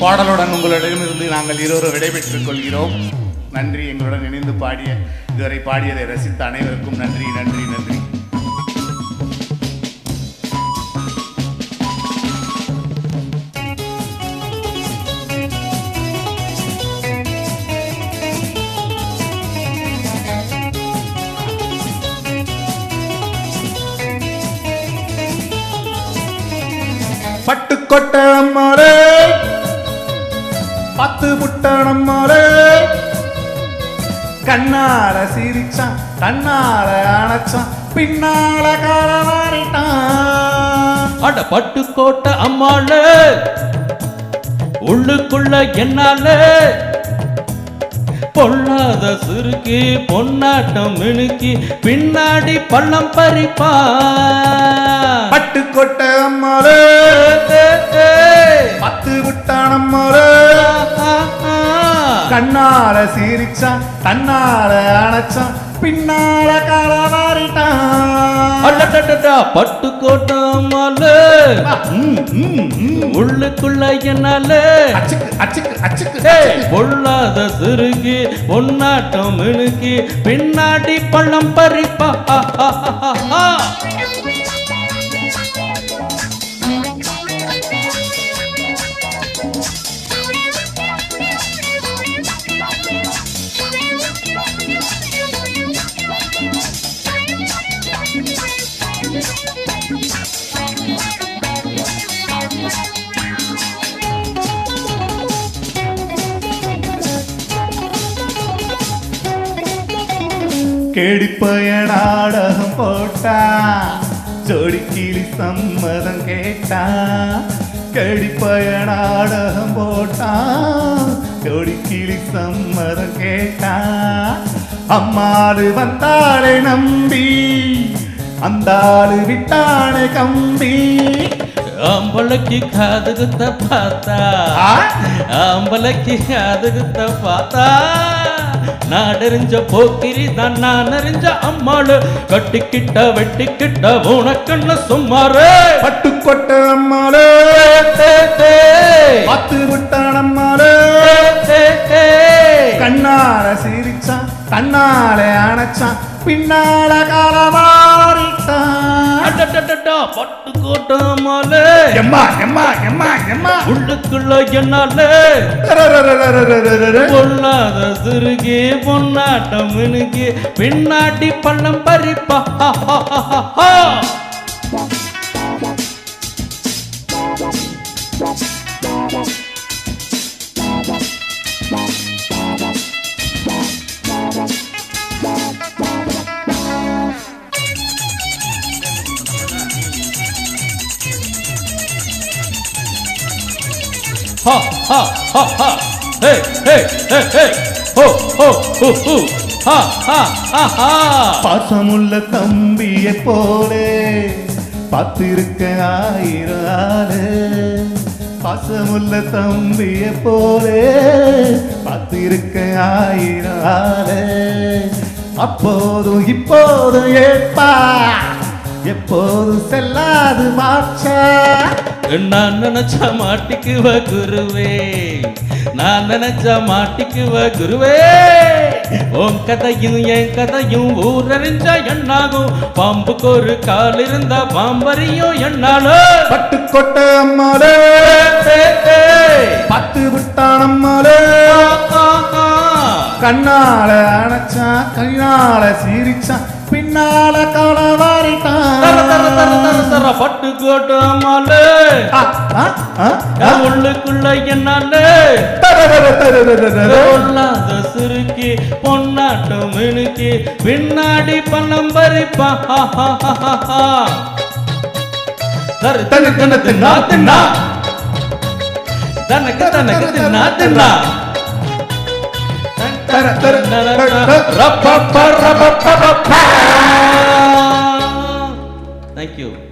பாடலுடன் உங்களிடமிருந்து நாங்கள் இருவரும் விடைபெற்றுக் கொள்கிறோம். நன்றி. எங்களுடன் இணைந்து பாடிய இதுவரை பாடியதை ரசித்த அனைவருக்கும் நன்றி நன்றி நன்றி. பட்டுக்கொட்ட அம்மாளே, பத்து புட்டணம் மாலே, கண்ணால சிரிச்சான் தன்னால அணைச்சான் பின்னால காலவாரிட்டான். அட பட்டுக்கோட்டை அம்மாளே, உள்ளுக்குள்ள என்னாலே பொல்லாத சுருக்கி பொன்னாட்டம் மினுக்கி பின்னாடி பள்ளம் பறிப்பா. பட்டுக்கொட்டை அம்மாளே, பத்து புட்டானம் மாலே, கண்ணால சிரிச்சான் தன்னால அணைச்சான் பின்னால காலவாரிட்டான். பட்டுக்கோட்டை அம்மாளே, உள்ளுக்குள்ள என்னாலே பொல்லாத சிறுகி பொன்னாட்டம் மினுக்கி பின்னாடி பள்ளம் பறிப்பா. கேடிப்பய நாடகம் போட்டா ஜோடி கிளி சம்மதம் கேட்டா. கேடிப்பய நாடகம் போட்டா ஜோடி கிளி சம்மதம் கேட்டா. அம்மாடு வந்தாளை நம்பி அந்தாளு விட்டாளை கம்பி. அம்பளைக்கு காதுகுத்த பார்த்தா, அம்பளைக்கு காதுகுத்த பார்த்தா, நாடறிஞ்ச போக்கிரி தான் நான் அறிஞ்ச அம்மாளு கட்டிக்கிட்ட வெட்டிக்கிட்ட உனக்கண்ண சும்மாரு. பட்டுக்கொட்டை அம்மாளே, பத்து விட்டான் அம்மாளே, கண்ணால சிரிச்சான் தன்னால அணைச்சான் பின்னால காலவாரிட்டான். பட்டுக்கோட்டை அம்மாளே, எம்மா எம்மா எம்மா எம்மா, உள்ளுக்குள்ள என்னாலே பொல்லாத சிறுகி பொன்னாட்டம் மினுக்கி பின்னாடி பள்ளம் பறிப்பா. Ha ha ha ha, hey hey hey hey, ho ho ho ho, ha ha ha ha. பாசமுள்ள தம்பியை போலே பார்த்திருக்க ஆயிரம் ஆளு. பாசமுள்ள தம்பியை போலே பார்த்திருக்க ஆயிரம் ஆளு. அப்போதும் இப்போதும் ஏற்பா எப்போதும் செல்லாது மாச்சா. நான் நினைச்சா மாட்டிக்குவ குருவே, நான் நினைச்சா மாட்டிக்குவ குருவே. உன் கதையும் என் கதையும் ஊரறிஞ்ச என்னாகும், பாம்புக்கு ஒரு கால் இருந்தா பாம்பறியும் என்னாலும். பட்டுக்கொட்டை அம்மாளே, பத்து விட்டான் அம்மாளே, கண்ணால அணைச்சான் கையால சிரிச்சான் பின்னால காலவாரிட்டான். பட்டுக்கோட்டை அம்மாளே, உள்ளுக்குள்ள என்னாலே பொல்லாத சிறுக்கி பொன்னாட்டம் மினுக்கி பின்னாடி பள்ளம் பறிப்பா. தனக்கு தின்னா தின்னா, தனக்கு தனக்கு தின்னா தின்னா. Thank you.